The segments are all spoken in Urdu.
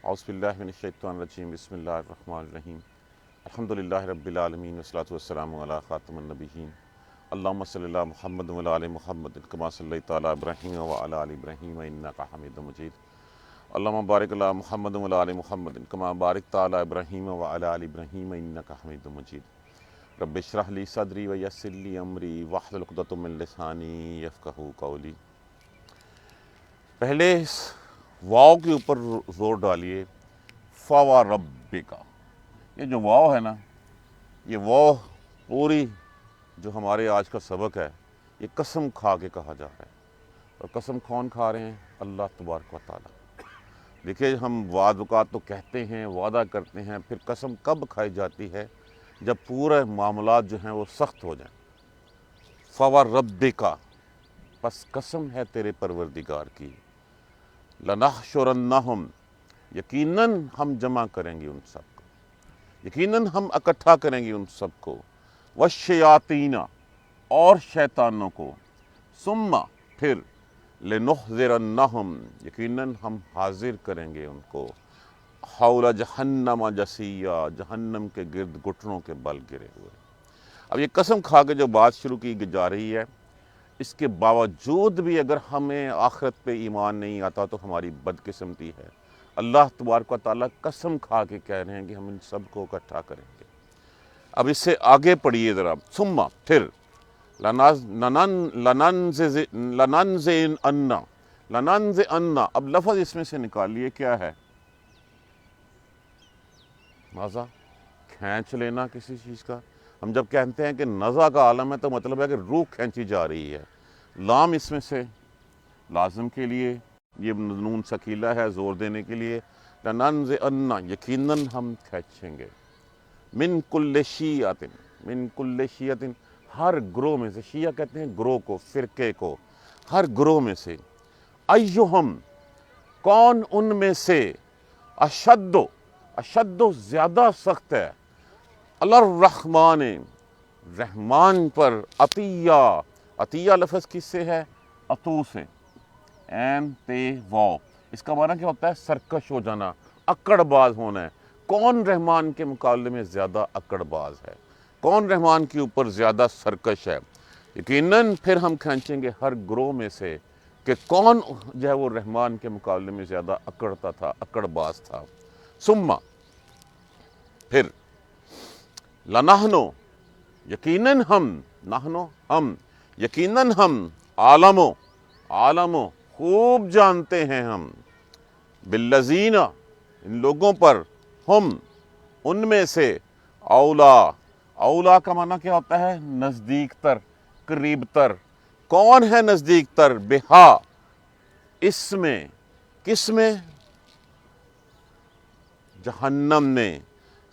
اعوذ باللہ من الشیطان الرجیم بسم اللہ الرحمن الرحیم الحمدللہ رب العالمین والصلاۃ والسلام علی خاتم النبیین اللہم صلی علی محمد وعلی آل محمد کما صلیت علی ابراہیم وعلی آل ابراہیم انک حمید مجید اللہم بارک علی محمد وعلی آل محمد کما بارکت علی ابراہیم وعلی آل ابراہیم انک حمید مجید رب اشرح لی صدری ویسر لی امری واحلل عقدۃ من لسانی یفقہوا قولی۔ پہلے اس واو کے اوپر زور ڈالیے، فوا ربکا۔ یہ جو واو ہے نا، یہ واو پوری جو ہمارے آج کا سبق ہے، یہ قسم کھا کے کہا جا رہا ہے۔ اور قسم کون کھا رہے ہیں؟ اللہ تبارک و تعالیٰ۔ دیکھیے، ہم بعض اوقات تو کہتے ہیں، وعدہ کرتے ہیں، پھر قسم کب کھائی جاتی ہے؟ جب پورے معاملات جو ہیں وہ سخت ہو جائیں۔ فوا ربکا، پس قسم ہے تیرے پروردگار کی، لَنَحْشُرَنَّهُمْ، یقیناً ہم جمع کریں گے ان سب کو، یقیناً ہم اکٹھا کریں گے ان سب کو، وَالشَّيَاطِينَ، اور شیطانوں کو، ثُمَّ، پھر، لِنُحْضِرَنَّهُمْ، یقیناً ہم حاضر کریں گے ان کو، حول جہنم جثیّا، جہنم کے گرد گھٹنوں کے بل گرے ہوئے۔ اب یہ قسم کھا کے جو بات شروع کی جا رہی ہے، اس کے باوجود بھی اگر ہمیں آخرت پہ ایمان نہیں آتا تو ہماری بدقسمتی ہے۔ اللہ تبارک و تعالیٰ قسم کھا کے کہہ رہے ہیں کہ ہم ان سب کو اکٹھا کریں گے۔ اب اس سے آگے پڑھیے ذرا، ثم، پھر، لننزعن، اب لفظ اس میں سے نکالیے، کیا ہے؟ نزع، کھینچ لینا کسی چیز کا۔ ہم جب کہتے ہیں کہ نزع کا عالم ہے تو مطلب ہے کہ روح کھینچی جا رہی ہے۔ لام اس میں سے لازم کے لیے، یہ نون ثقیلہ ہے زور دینے کے لیے، لننزعن، یقیناً ہم کھینچیں گے، من کل شیعۃ، من کل شیعۃ، ہر گروہ میں سے، شیعہ کہتے ہیں گروہ کو، فرقے کو، ہر گروہ میں سے، ایہم، کون ان میں سے، اشد، اشد زیادہ سخت ہے، الرحمن، رحمان پر، عطیہ، عطیہ لفظ کس سے ہے؟ عطو سے، عین تے واو، اس کا معنی کیا ہوتا ہے؟ سرکش ہو جانا، اکڑ باز ہونا ہے۔ کون رحمان کے مقابلے میں زیادہ اکڑ باز ہے؟ کون رحمان کے اوپر زیادہ سرکش ہے؟ یقیناً پھر ہم کھینچیں گے ہر گروہ میں سے کہ کون جو ہے وہ رحمان کے مقابلے میں زیادہ اکڑتا تھا، اکڑ باز تھا۔ ثم، پھر، لنحن، یقیناً ہم، نحن، ہم، یقیناً ہم، عالم، عالم، خوب جانتے ہیں ہم، بالذین، ان لوگوں پر، ہم، ان میں سے، اولا، اولا کا معنی کیا ہوتا ہے؟ نزدیک تر، قریب تر۔ کون ہے نزدیک تر؟ بہا، اس میں، کس میں؟ جہنم میں،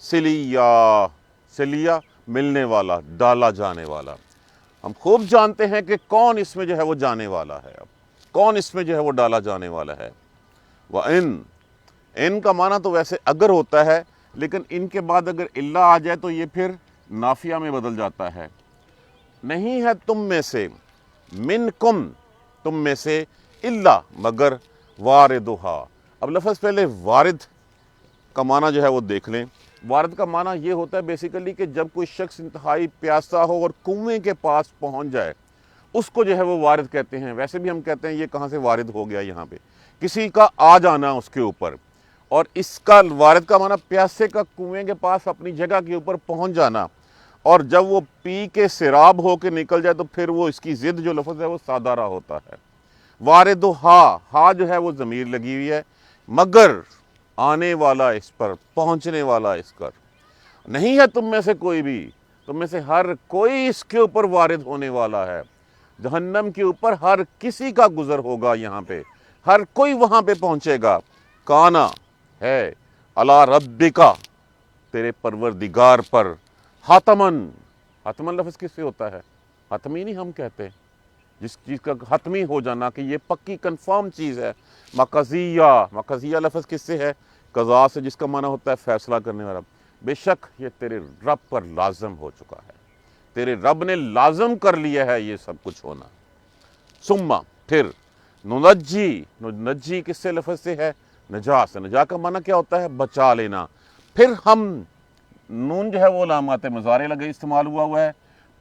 سلیا، سلیا ملنے والا، ڈالا جانے والا۔ ہم خوب جانتے ہیں کہ کون اس میں جو ہے وہ جانے والا ہے، اب کون اس میں جو ہے وہ ڈالا جانے والا ہے۔ وَإِن، ان کا معنی تو ویسے اگر ہوتا ہے، لیکن ان کے بعد اگر الا آ جائے تو یہ پھر نافیہ میں بدل جاتا ہے۔ نہیں ہے تم میں سے، منکم، تم میں سے، الا، مگر، واردھا۔ اب لفظ پہلے وارد کا معنی جو ہے وہ دیکھ لیں۔ وارد کا معنی یہ ہوتا ہے بیسیکلی کہ جب کوئی شخص انتہائی پیاسا ہو اور کنویں کے پاس پہنچ جائے، اس کو جو ہے وہ وارد کہتے ہیں۔ ویسے بھی ہم کہتے ہیں یہ کہاں سے وارد ہو گیا، یہاں پہ کسی کا آ جانا اس کے اوپر۔ اور اس کا وارد کا معنی پیاسے کا کنویں کے پاس اپنی جگہ کے اوپر پہنچ جانا، اور جب وہ پی کے سیراب ہو کے نکل جائے تو پھر وہ اس کی ضد جو لفظ ہے وہ صادرہ ہوتا ہے۔ وارد ہا جو ہے وہ ضمیر لگی ہوئی ہے، مگر آنے والا اس پر، پہنچنے والا اس پر۔ نہیں ہے تم میں سے کوئی بھی، تم میں سے ہر کوئی اس کے اوپر وارد ہونے والا ہے۔ جہنم کے اوپر ہر کسی کا گزر ہوگا، یہاں پہ ہر کوئی وہاں پہ پہنچے گا۔ کانا، ہے، علی ربکا، تیرے پروردگار پر، حتمن، حتمن لفظ کس سے ہوتا ہے؟ حتمی نہیں ہم کہتے، جس چیز کا حتمی ہو جانا کہ یہ پکی کنفرم چیز ہے۔ مقضیہ، مقضیہ لفظ کس سے ہے؟ قضاء سے، جس کا معنی ہوتا ہے فیصلہ کرنے والا۔ بے شک یہ تیرے رب پر لازم ہو چکا ہے، تیرے رب نے لازم کر لیا ہے یہ سب کچھ ہونا۔ ثم، پھر، ننجی، ننجی کس سے لفظ سے ہے؟ نجا سے، نجا کا معنی کیا ہوتا ہے؟ بچا لینا۔ پھر ہم نون جو ہے وہ علامات مضارع لگے استعمال ہوا ہے،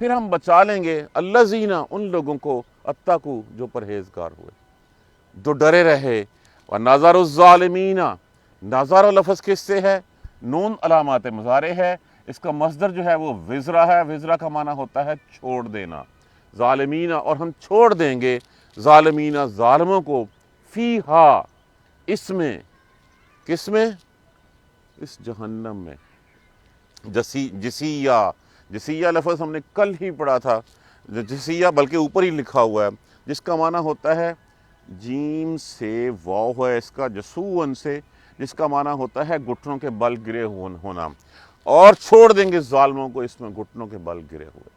پھر ہم بچا لیں گے الذین ان لوگوں کو اتقوا جو پرہیزگار ہوئے، جو ڈرے رہے۔ وَنَظَرُ الظَّالِمِينَ، نظر لفظ کس سے ہے؟ نون علامات مضارع ہے، اس کا مصدر جو ہے وہ وزرا ہے، وزرا کا معنی ہوتا ہے چھوڑ دینا، ظالمین، اور ہم چھوڑ دیں گے ظالمین ظالموں کو، فیہا اس میں، کس میں؟ اس جہنم میں، جسیہ لفظ ہم نے کل ہی پڑھا تھا، جسیہ بلکہ اوپر ہی لکھا ہوا ہے، جس کا معنی ہوتا ہے جیم سے واو ہے اس کا، جسون سے، جس کا معنی ہوتا ہے گھٹنوں کے بل گرے ہونا، اور چھوڑ دیں گے ظالموں کو اس میں گھٹنوں کے بل گرے ہوئے۔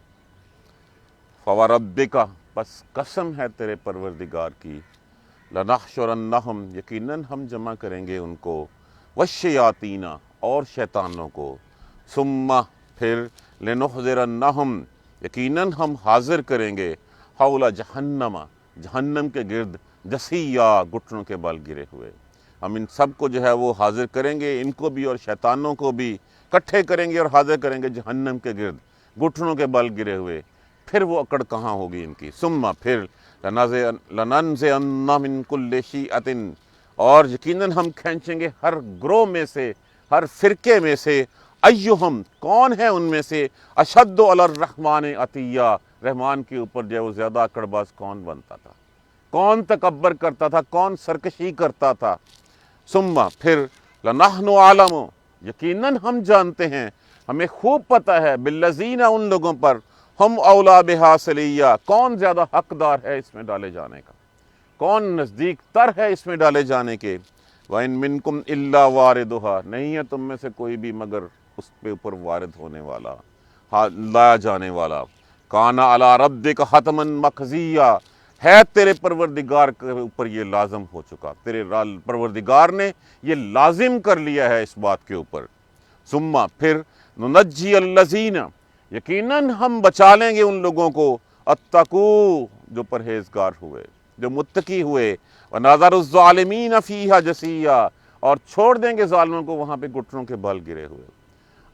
فوربک، پس قسم ہے تیرے پروردگار کی، لنحشرنہم، یقیناً ہم جمع کریں گے ان کو، والشیاطین، اور شیطانوں کو، ثم پھر، لنحضرنہم، یقیناً ہم حاضر کریں گے، حول جہنم، جہنم کے گرد، جسیہ، گھٹنوں کے بل گرے ہوئے۔ ہم ان سب کو جو ہے وہ حاضر کریں گے، ان کو بھی اور شیطانوں کو بھی اکٹھے کریں گے اور حاضر کریں گے جہنم کے گرد، گھٹنوں کے بل گرے ہوئے۔ پھر وہ اکڑ کہاں ہوگی ان کی؟ ثم پھر، لننزعن من کل شیعۃ، اور یقیناً ہم کھینچیں گے ہر گروہ میں سے، ہر فرقے میں سے، ایہم، کون ہے ان میں سے، اشد علی الرحمن عتیہ، رحمان کے اوپر جو ہے وہ زیادہ اکڑ باز کون بنتا تھا، کون تکبر کرتا تھا، کون سرکشی کرتا تھا۔ ثم پھر، لنحن عالم، یقیناً ہم جانتے ہیں، ہمیں خوب پتہ ہے، بالذین، ان لوگوں پر، ہم اولا بہا صلیہ، کون زیادہ حقدار ہے اس میں ڈالے جانے کا، کون نزدیک تر ہے اس میں ڈالے جانے کے۔ وَإِن مِّنكُمْ إِلَّا وَارِدُهَا، نہیں ہے تم میں سے کوئی بھی مگر اس پہ اوپر وارد ہونے والا، لایا جانے والا۔ کَانَ عَلَىٰ رَبِّكَ حَتْمًا مَقْضِيًّا، ہے تیرے پروردگار کے اوپر یہ لازم ہو چکا، تیرے پروردگار نے یہ لازم کر لیا ہے اس بات کے اوپر۔ ثم پھر، ننجی الذین، یقیناً ہم بچا لیں گے ان لوگوں کو، اتقوا، جو پرہیزگار ہوئے، جو متقی ہوئے، ونذر الظالمین فیہا جسیہ، اور چھوڑ دیں گے ظالموں کو وہاں پہ گھٹنوں کے بل گرے ہوئے۔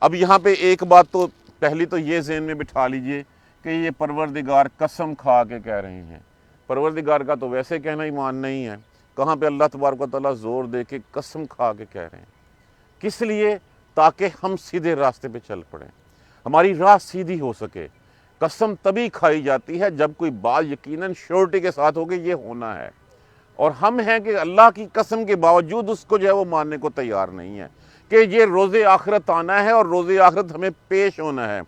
اب یہاں پہ ایک بات تو پہلی تو یہ ذہن میں بٹھا لیجئے کہ یہ پروردگار قسم کھا کے کہہ رہے ہیں، پروردگار کا تو ویسے کہنا ایمان نہیں ہے، کہاں پہ اللہ تبارک و تعالیٰ زور دے کے قسم کھا کے کہہ رہے ہیں، کس لیے؟ تاکہ ہم سیدھے راستے پہ چل پڑیں، ہماری راہ سیدھی ہو سکے۔ قسم تبھی کھائی جاتی ہے جب کوئی بات یقیناً شیورٹی کے ساتھ ہوگی یہ ہونا ہے، اور ہم ہیں کہ اللہ کی قسم کے باوجود اس کو جو ہے وہ ماننے کو تیار نہیں ہے کہ یہ روز آخرت آنا ہے اور روز آخرت ہمیں پیش ہونا ہے۔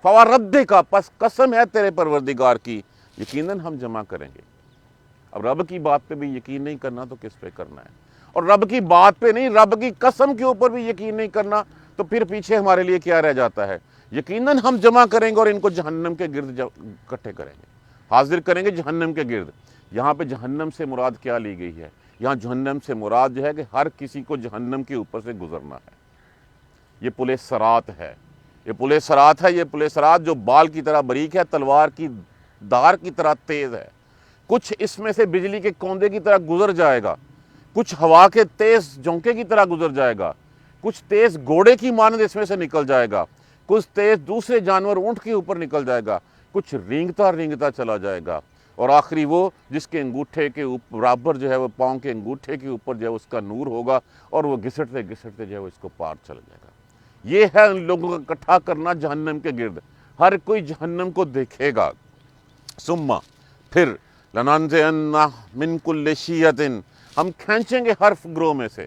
فَوَرَبِّكَ، پس قسم ہے تیرے پروردگار کی، یقیناً ہم جمع کریں گے۔ اب رب کی بات پہ بھی یقین نہیں کرنا تو کس پہ کرنا ہے؟ اور رب کی بات پہ نہیں، رب کی قسم کے اوپر بھی یقین نہیں کرنا تو پھر پیچھے ہمارے لیے کیا رہ جاتا ہے؟ یقیناً ہم جمع کریں گے اور ان کو جہنم کے گرد اکٹھے کریں گے، حاضر کریں گے جہنم کے گرد۔ یہاں پہ جہنم سے مراد کیا لی گئی ہے؟ یہاں جہنم سے مراد جو ہے کہ ہر کسی کو جہنم کے اوپر سے گزرنا ہے۔ یہ پل صراط ہے، یہ پل صراط ہے، یہ پل صراط جو بال کی طرح باریک ہے، تلوار کی دھار کی طرح تیز ہے۔ کچھ اس میں سے بجلی کے کوندے کی طرح گزر جائے گا، کچھ ہوا کے تیز جھونکے کی طرح گزر جائے گا، کچھ تیز گھوڑے کی مانند اس میں سے نکل جائے گا، کچھ تیز دوسرے جانور اونٹ کے اوپر نکل جائے گا، کچھ رینگتا رینگتا چلا جائے گا، اور آخری وہ جس کے انگوٹھے کے برابر جو ہے وہ پاؤں کے انگوٹھے کے اوپر جو ہے اس کا نور ہوگا، اور وہ گھسٹتے گھسٹتے جو ہے اس کو پار چل جائے گا۔ یہ ہے ان لوگوں کا اکٹھا کرنا جہنم کے گرد، ہر کوئی جہنم کو دیکھے گا۔ ثم پھر، لننزعن من کل شیعۃ، ہم کھینچیں گے ہر گروہ میں سے۔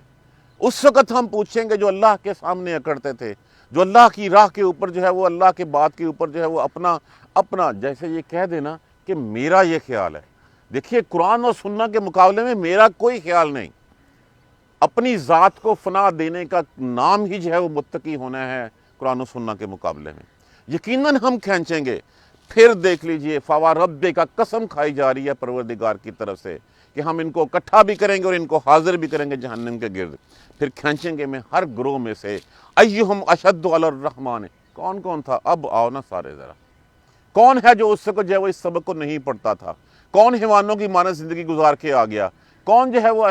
اس وقت ہم پوچھیں گے جو اللہ کے سامنے اکڑتے تھے، جو اللہ کی راہ کے اوپر جو ہے وہ اللہ کے بات کے اوپر جو ہے وہ اپنا جیسے یہ کہہ دینا کہ میرا یہ خیال ہے۔ دیکھیے قرآن اور سنت کے مقابلے میں میرا کوئی خیال نہیں، اپنی ذات کو فنا دینے کا نام ہی جو ہے وہ متقی ہونا ہے قرآن و سنت کے مقابلے میں۔ یقیناً ہم کھینچیں گے۔ پھر دیکھ لیجئے، فَوَرَبِّكَ کا قسم کھائی جا رہی ہے پروردگار کی طرف سے کہ ہم ان کو اکٹھا بھی کریں گے اور ان کو حاضر بھی کریں گے جہنم کے گرد۔ پھر کھینچیں گے میں ہر گروہ میں سے، ایہم اشد علی الرحمن، کون کون تھا؟ اب آؤ نا سارے ذرا، کون ہے جو اس سے جو ہے وہ اس سبق کو نہیں پڑھتا تھا؟ کون حیوانوں کی مانند زندگی گزار کے آ گیا؟ کون جو ہے وہ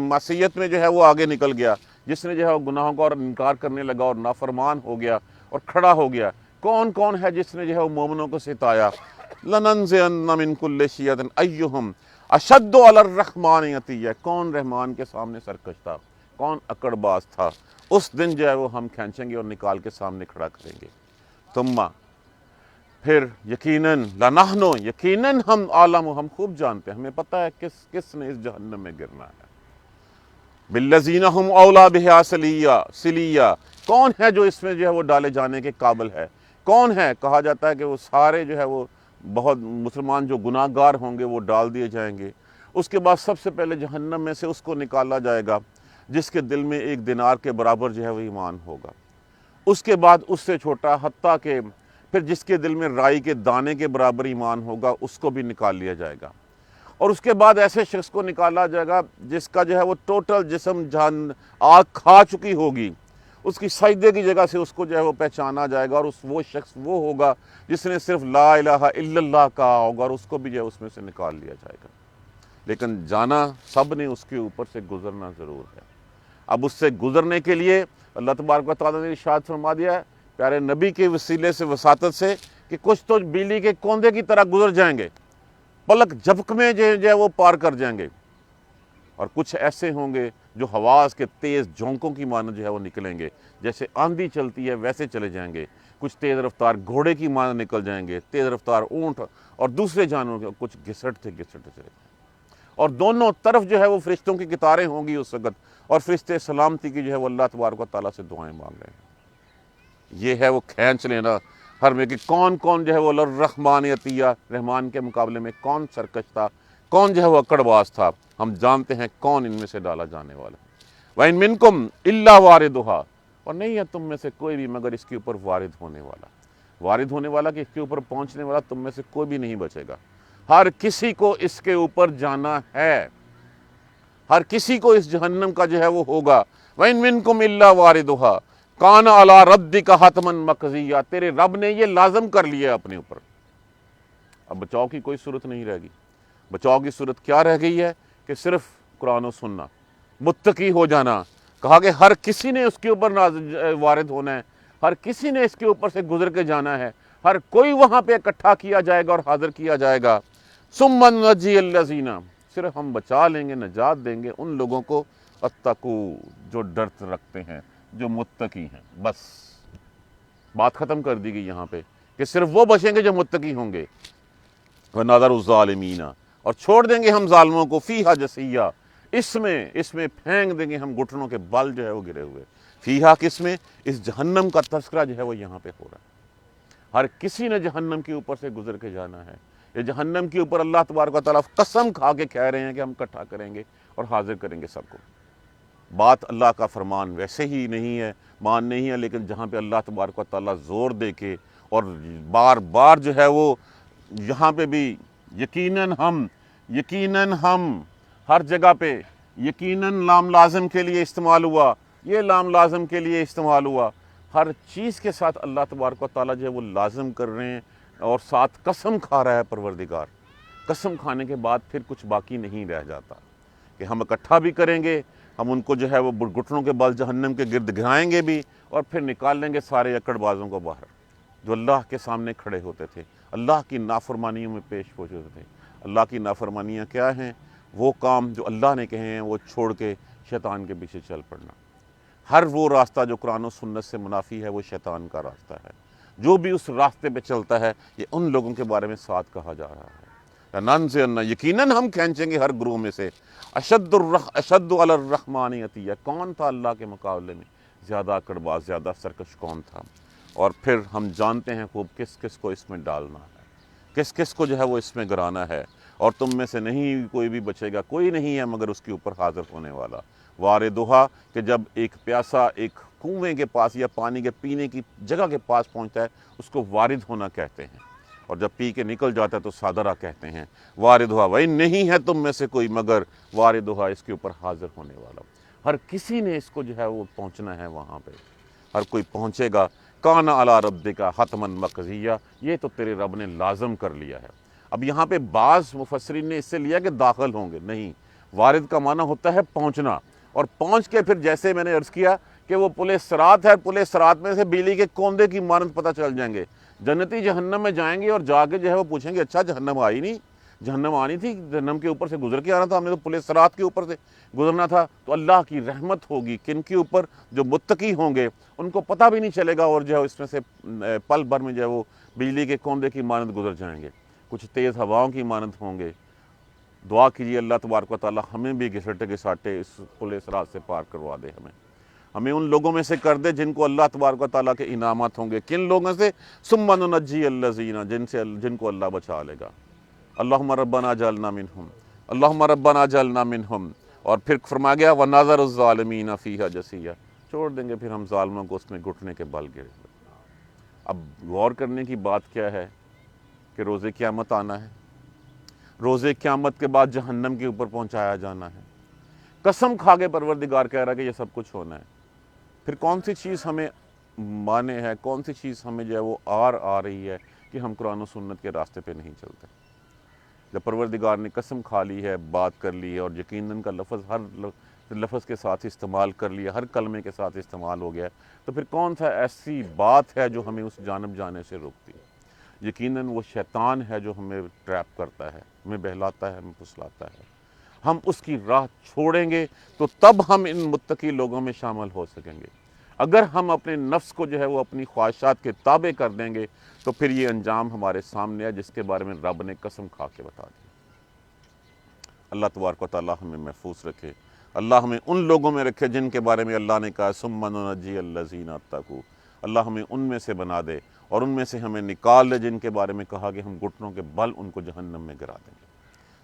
معصیت میں جو ہے وہ آگے نکل گیا، جس نے جو ہے وہ گناہوں کا اور انکار کرنے لگا اور نافرمان ہو گیا اور کھڑا ہو گیا؟ کون کون ہے جس نے جو ہے وہ مومنوں کو ستایا؟ لَنَنزِعَنَّ مِن كُلِّ شِيَّةٍ أَيُّهُمْ أَشَدُّ عَلَى الرَّحْمَنِ عَتِيًّا۔ کون رحمان کے سامنے سرکش تھا، کون اکڑ باز تھا؟ اس دن جو ہے وہ ہم کھینچیں گے اور نکال کے سامنے کھڑا کریں گے۔ ثم پھر یقیناً لَنَحْنُ، یقیناً ہم عالم، ہم خوب جانتے ہیں، ہمیں پتہ ہے کس کس نے اس جہنم میں گرنا ہے۔ بِالَّذِينَ هُمْ أَوْلَىٰ بِهَا سِلِيًّا، کون ہے جو اس میں جو ہے وہ ڈالے جانے کے قابل ہے؟ کون ہے؟ کہا جاتا ہے کہ وہ سارے جو ہے وہ بہت مسلمان جو گناہ گار ہوں گے وہ ڈال دیے جائیں گے۔ اس کے بعد سب سے پہلے جہنم میں سے اس کو نکالا جائے گا جس کے دل میں ایک دینار کے برابر جو ہے وہ ایمان ہوگا۔ اس کے بعد اس سے چھوٹا، حتیٰ کہ پھر جس کے دل میں رائی کے دانے کے برابر ایمان ہوگا اس کو بھی نکال لیا جائے گا۔ اور اس کے بعد ایسے شخص کو نکالا جائے گا جس کا جو ہے وہ ٹوٹل جسم آگ کھا چکی ہوگی، اس کی سجدے کی جگہ سے اس کو جو ہے وہ پہچانا جائے گا، اور وہ شخص وہ ہوگا جس نے صرف لا الہ الا اللہ کہا ہوگا، اور اس کو بھی جو ہے اس میں سے نکال لیا جائے گا۔ لیکن جانا سب نے اس کے اوپر سے گزرنا ضرور ہے۔ اب اس سے گزرنے کے لیے اللہ تبارک و تعالیٰ نے ارشاد فرما دیا ہے پیارے نبی کے وسیلے سے، وساطت سے، کہ کچھ تو بجلی کے کوندے کی طرح گزر جائیں گے، پلک جھپک میں جو ہے وہ پار کر جائیں گے، اور کچھ ایسے ہوں گے جو حواس کے تیز جھونکوں کی مانند جو ہے وہ نکلیں گے، جیسے آندھی چلتی ہے ویسے چلے جائیں گے۔ کچھ تیز رفتار گھوڑے کی مانند نکل جائیں گے، تیز رفتار اونٹ اور دوسرے جانوروں کے، کچھ گھسٹتے چلے جائیں گے۔ اور دونوں طرف جو ہے وہ فرشتوں کی قطاریں ہوں گی اس وقت، اور فرشتے سلامتی کی جو ہے وہ اللہ تبارک و تعالیٰ سے دعائیں مانگ رہے ہیں۔ یہ ہے وہ کھینچ لینا ہر میں کہ کون کون جو ہے وہ الرحمن عطیہ، رحمان کے مقابلے میں کون سرکش تھا، کون جو ہے وہ اکڑ باز تھا۔ ہم جانتے ہیں کون ان میں سے ڈالا جانے والا ہے۔ وَإِن مِّنكُمْ إِلَّا وَارِدُهَا، اور نہیں ہے تم میں سے کوئی بھی مگر اس کے اوپر وارد ہونے والا، وارد ہونے والا کہ اس کے اوپر پہنچنے والا تم میں سے کوئی بھی نہیں بچے گا۔ ہر کسی کو اس کے اوپر جانا ہے، ہر کسی کو اس جہنم کا جو ہے وہ ہوگا۔ وَإِن مِّنكُمْ إِلَّا وَارِدُهَا کان علی ربک حتما مقضیہ، تیرے رب نے یہ لازم کر لیا اپنے اوپر۔ اب بچاؤ کی کوئی صورت نہیں رہ گئی۔ بچاؤ کی صورت کیا رہ گئی ہے کہ صرف قرآن و سننا، متقی ہو جانا۔ کہا کہ ہر کسی نے اس کے اوپر وارد ہونا ہے، ہر کسی نے اس کے اوپر سے گزر کے جانا ہے، ہر کوئی وہاں پہ اکٹھا کیا جائے گا اور حاضر کیا جائے گا۔ ثم ننجی الذین، صرف ہم بچا لیں گے، نجات دیں گے ان لوگوں کو اتقوا، جو ڈرت رکھتے ہیں، جو متقی ہیں۔ بس بات ختم کر دی گئی یہاں پہ کہ صرف وہ بچیں گے جو متقی ہوں گے۔ وَنَذَرُ الظَّالِمِينَ، اور چھوڑ دیں گے ہم ظالموں کو، فیہا جثیہ، اس میں پھینک دیں گے ہم گھٹنوں کے بل جو ہے وہ گرے ہوئے۔ فیہا کس میں؟ اس جہنم کا تذکرہ جو ہے وہ یہاں پہ ہو رہا ہے۔ ہر کسی نے جہنم کے اوپر سے گزر کے جانا ہے۔ یہ جہنم کے اوپر اللہ تبارک و تعالیٰ قسم کھا کے کہہ رہے ہیں کہ ہم اکٹھا کریں گے اور حاضر کریں گے سب کو۔ بات اللہ کا فرمان ویسے ہی نہیں ہے، مان نہیں ہے، لیکن جہاں پہ اللہ تبارک و تعالیٰ زور دے کے اور بار بار جو ہے وہ یہاں پہ بھی یقیناً ہم ہر جگہ پہ یقیناً لام لازم کے لیے استعمال ہوا، یہ لام لازم کے لیے استعمال ہوا۔ ہر چیز کے ساتھ اللہ تبارک و تعالیٰ جو ہے وہ لازم کر رہے ہیں، اور ساتھ قسم کھا رہا ہے پروردگار۔ قسم کھانے کے بعد پھر کچھ باقی نہیں رہ جاتا کہ ہم اکٹھا بھی کریں گے، ہم ان کو جو ہے وہ گھٹنوں کے بل جہنم کے گرد گرائیں گے بھی، اور پھر نکال لیں گے سارے اکڑ بازوں کو باہر جو اللہ کے سامنے کھڑے ہوتے تھے، اللہ کی نافرمانیوں میں پیش ہوتے تھے۔ اللہ کی نافرمانیاں کیا ہیں؟ وہ کام جو اللہ نے کہے ہیں وہ چھوڑ کے شیطان کے پیچھے چل پڑنا۔ ہر وہ راستہ جو قرآن و سنت سے منافی ہے وہ شیطان کا راستہ ہے۔ جو بھی اس راستے پہ چلتا ہے یہ ان لوگوں کے بارے میں ساتھ کہا جا رہا ہے۔ لننزعن، یقیناً ہم کھینچیں گے ہر گروہ میں سے اشد علی الرحمن عطیہ، کون تھا اللہ کے مقابلے میں زیادہ اکڑ باز، زیادہ سرکش کون تھا؟ اور پھر ہم جانتے ہیں خوب کس کس کو اس میں ڈالنا ہے، کس کس کو جو ہے وہ اس میں گرانا ہے۔ اور تم میں سے نہیں کوئی بھی بچے گا، کوئی نہیں ہے مگر اس کے اوپر حاضر ہونے والا۔ واردھا، کہ جب ایک پیاسا ایک کنویں کے پاس یا پانی کے پینے کی جگہ کے پاس پہنچتا ہے اس کو وارد ہونا کہتے ہیں، اور جب پی کے نکل جاتا ہے تو صادرہ کہتے ہیں۔ واردھا، وہی نہیں ہے تم میں سے کوئی مگر واردھا، اس کے اوپر حاضر ہونے والا۔ ہر کسی نے اس کو جو ہے وہ پہنچنا ہے وہاں پہ، ہر کوئی پہنچے گا۔ کان علی ربک حتما مقضیہ، یہ تو تیرے رب نے لازم کر لیا ہے۔ اب یہاں پہ بعض مفسرین نے اس سے لیا کہ داخل ہوں گے، نہیں، وارد کا معنی ہوتا ہے پہنچنا، اور پہنچ کے پھر جیسے میں نے عرض کیا کہ وہ پل صراط ہے، پل صراط میں سے بجلی کے کوندے کی مانند پتہ چل جائیں گے۔ جنتی جہنم میں جائیں گے اور جا کے جو ہے وہ پوچھیں گے اچھا جہنم آئی نہیں، جہنم آنی تھی، جہنم کے اوپر سے گزر کے آنا تھا، ہم نے تو پل صراط کے اوپر سے گزرنا تھا۔ تو اللہ کی رحمت ہوگی کن کے اوپر؟ جو متقی ہوں گے، ان کو پتہ بھی نہیں چلے گا، اور جو ہے اس میں سے پل بھر میں جو ہے وہ بجلی کے کوندے کی مانند گزر جائیں گے، کچھ تیز ہواؤں کی مانند ہوں گے۔ دعا کیجیے اللہ تبارک و تعالیٰ ہمیں بھی گھسٹے گھساٹے اس پل صراط سے پار کروا دے، ہمیں ان لوگوں میں سے کر دے جن کو اللہ تبارک و تعالیٰ کے انعامات ہوں گے۔ کن لوگوں سے؟ ثم ننجی الذین، جن کو اللہ بچا لے گا۔ اللہم ربنا اجعلنا منہم، اللہم ربنا اجعلنا منہم۔ اور پھر فرما گیا وَنَذَرُ الظَّالِمِينَ فِيهَا جَثِيًّا، چھوڑ دیں گے پھر ہم ظالموں کو اس میں گھٹنے کے بل گرے ہوئے۔ اب غور کرنے کی بات کیا ہے کہ روز قیامت آنا ہے، روز قیامت کے بعد جہنم کے اوپر پہنچایا جانا ہے۔ قسم کھا کے پروردگار کہہ رہا ہے کہ یہ سب کچھ ہونا ہے۔ پھر کون سی چیز ہمیں مانے ہے، کون سی چیز ہمیں جو ہے وہ آ رہی ہے کہ ہم قرآن و سنت کے راستے پہ نہیں چلتے؟ جب پروردگار نے قسم کھا لی ہے، بات کر لی ہے، اور یقیناً کا لفظ ہر لفظ کے ساتھ استعمال کر لیا، ہر کلمے کے ساتھ استعمال ہو گیا ہے، تو پھر کون سا ایسی بات ہے جو ہمیں اس جانب جانے سے روکتی ہے؟ یقیناً وہ شیطان ہے جو ہمیں ٹریپ کرتا ہے، ہمیں بہلاتا ہے، ہمیں پھسلاتا ہے۔ ہم اس کی راہ چھوڑیں گے تو تب ہم ان متقی لوگوں میں شامل ہو سکیں گے۔ اگر ہم اپنے نفس کو جو ہے وہ اپنی خواہشات کے تابع کر دیں گے تو پھر یہ انجام ہمارے سامنے ہے جس کے بارے میں رب نے قسم کھا کے بتا دی۔ اللہ تبارک و تعالیٰ ہمیں محفوظ رکھے، اللہ ہمیں ان لوگوں میں رکھے جن کے بارے میں اللہ نے کہا ثم ننجی الذین اتقوا، اللہ ہمیں ان میں سے بنا دے اور ان میں سے ہمیں نکال دے جن کے بارے میں کہا کہ ہم گھٹنوں کے بل ان کو جہنم میں گرا دیں گے۔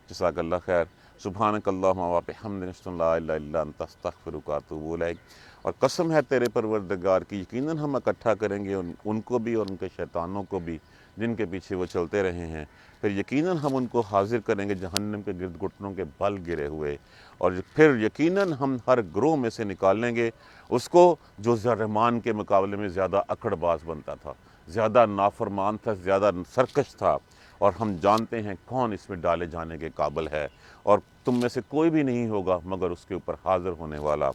جزاک اللہ خیر۔ سبحانک اللہم و بحمدک اشہد ان لا الہ الا انت استغفرک و اتوب الیک۔ اور قسم ہے تیرے پروردگار کی، یقیناً ہم اکٹھا کریں گے ان کو بھی اور ان کے شیطانوں کو بھی جن کے پیچھے وہ چلتے رہے ہیں، پھر یقیناً ہم ان کو حاضر کریں گے جہنم کے گرد گھٹنوں کے بل گرے ہوئے، اور پھر یقیناً ہم ہر گروہ میں سے نکال لیں گے اس کو جو رحمان کے مقابلے میں زیادہ اکڑ باز بنتا تھا، زیادہ نافرمان تھا، زیادہ سرکش تھا، اور ہم جانتے ہیں کون اس میں ڈالے جانے کے قابل ہے، اور تم میں سے کوئی بھی نہیں ہوگا مگر اس کے اوپر حاضر ہونے والا۔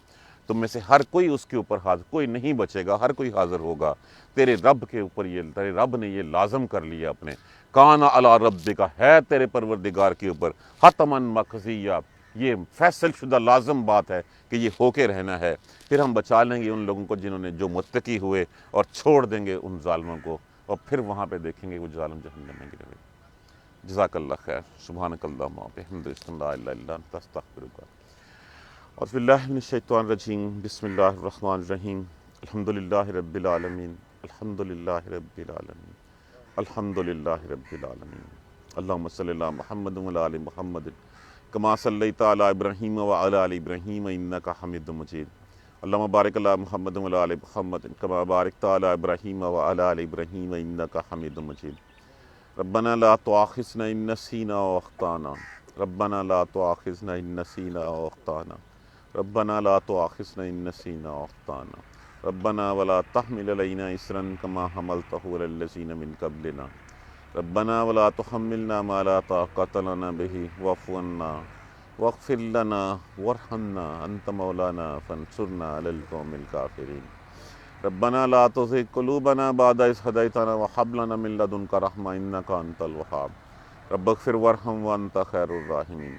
تم میں سے ہر کوئی اس کے اوپر حاضر، کوئی نہیں بچے گا، ہر کوئی حاضر ہوگا۔ تیرے رب کے اوپر تیرے رب نے یہ لازم کر لیا اپنے، کان علی ربک، ہے تیرے پروردگار کے اوپر حتماً مقضیہ، یہ فیصل شدہ لازم بات ہے کہ یہ ہو کے رہنا ہے۔ پھر ہم بچا لیں گے ان لوگوں کو جنہوں نے جو متقی ہوئے، اور چھوڑ دیں گے ان ظالموں کو، اور پھر وہاں پہ دیکھیں گے وہ ظالم جہنم میں گرے ہوئے۔ جزاک اللہ خیر۔ سبحانک اللہم و بحمدک اشہد ان لا الہ الا انت استغفرک۔ اعوذ باللہ من الشیطان الرجیم، بسم اللہ الرحمن الرحیم، الحمدللہ رب العالمین، الحمدللہ رب العالمین، الحمدللہ رب العالمین۔ اللہم صلی علی محمد وعلی آل محمد کما صلیت علی ابراہیم وعلی آل ابراہیم انک حمید مجید۔ اللہم بارک علی محمد وعلی آل محمد کما بارکت علی ابراہیم وعلی آل ابراہیم انک حمید مجید۔ ربنا لا تؤاخذنا ان نسینا واخطانا، ربنا لا تؤاخذنا ان نسینا واخطانا، ربنا لا تؤاخذنا ان نسینا واخطانا، ربنا ولا تحمل علینا اصرا کما حملته علی الذین من قبلنا، ربنا ولا تحملنا ما لا طاقۃ لنا به واعف عنا واغفر لنا وارحمنا انت مولانا فانصرنا علی القوم الکافرین۔ ربنا لا تزغ قلوبنا بعد إذ هديتنا وهب لنا من لدنك رحمة إنك أنت الوهاب رب اغفر وارحم وأنت خير الراحمين۔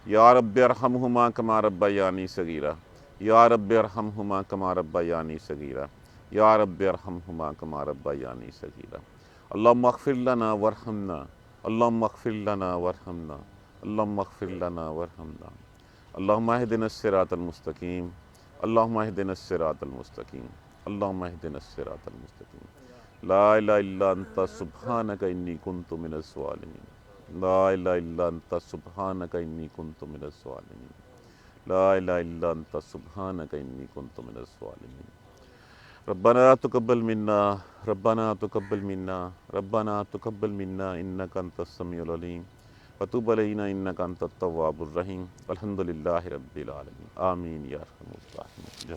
یا رب ارحمهما كما ربياني صغيرا، یا رب ارحمهما كما ربياني صغيرا، یا رب ارحمهما كما ربياني صغيرا۔ اللهم اغفر لنا وارحمنا، اللهم اغفر لنا وارحمنا، اللهم اغفر لنا وارحمنا۔ اللهم اهدنا الصراط المستقيم، اللهم اهدنا الصراط المستقيم، اللهم اهدنا الصراط المستقيم۔ لا الہ الا انت سبحانک انی کنت من الظالمین، لا الہ الا انت سبحانک انی کنت من الظالمین، لا الہ الا انت سبحانک انی کنت من الظالمین۔ ربنا تقبل منا، ربنا تقبل منا، ربنا تقبل منا انک انت السمیع العلیم وتب علینا انک انت التواب الرحیم۔ الحمدللہ رب العالمین، آمین یا ارحم الراحمین۔